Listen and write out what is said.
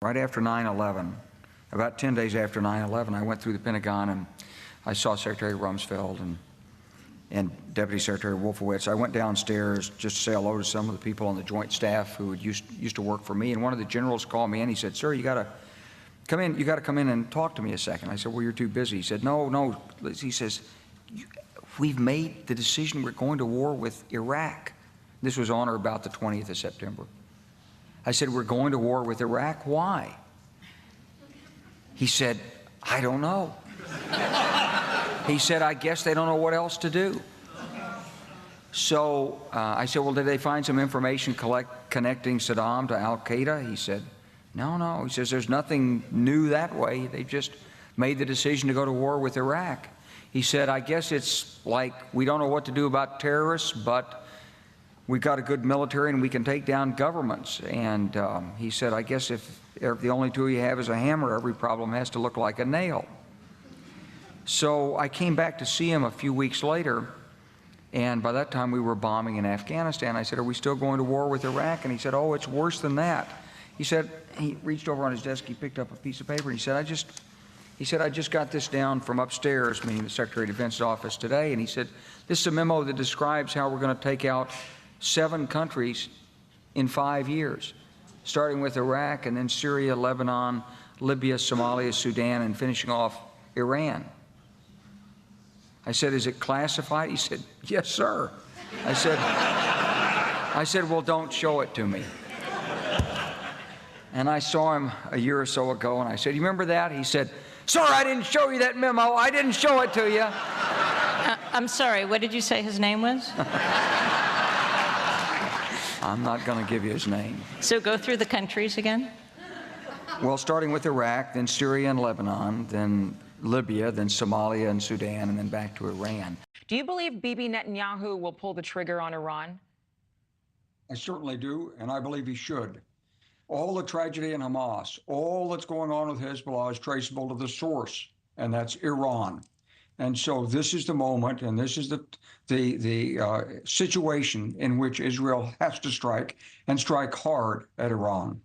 right after 9/11, about 10 days after 9/11, I went through the Pentagon and I saw Secretary Rumsfeld and Deputy Secretary Wolfowitz. I went downstairs just to say hello to some of the people on the Joint Staff who used to work for me, and one of the generals called me in. He said, "Sir, you got to come in. You got to come in and talk to me a second." I said, "Well, you're too busy." He said, "No." He says, "We've made the decision. We're going to war with Iraq." This was on or about the 20th of September. I said, "We're going to war with Iraq. Why?" He said, "I don't know." He said, "I guess they don't know what else to do." So I said, "Well, did they find some information connecting Saddam to Al-Qaeda?" He said, No. He says, "There's nothing new that way. They just made the decision to go to war with Iraq." He said, "I guess it's like we don't know what to do about terrorists, but we've got a good military and we can take down governments." And he said, "I guess if the only tool you have is a hammer, every problem has to look like a nail." So I came back to see him a few weeks later, and by that time we were bombing in Afghanistan. I said, "Are we still going to war with Iraq?" And he said, "Oh, it's worse than that." He said, he reached over on his desk, he picked up a piece of paper, and he said, I just got this down from upstairs," meaning the Secretary of Defense's office today, and he said, "This is a memo that describes how we're going to take out 7 countries in 5 years, starting with Iraq and then Syria, Lebanon, Libya, Somalia, Sudan, and finishing off Iran." I said, "Is it classified?" He said, "Yes, sir." I said, "Well, don't show it to me." And I saw him a year or so ago, and I said, "You remember that?" He said, "Sir, I didn't show you that memo. I didn't show it to you." I'm sorry, what did you say his name was? I'm not going to give you his name. So go through the countries again. Well, starting with Iraq, then Syria and Lebanon, then Libya, then Somalia and Sudan, and then back to Iran. Do you believe Bibi Netanyahu will pull the trigger on Iran? I certainly do, and I believe he should. All the tragedy in Hamas, all that's going on with Hezbollah is traceable to the source, and that's Iran. And so this is the moment, and this is the situation in which Israel has to strike, and strike hard at Iran.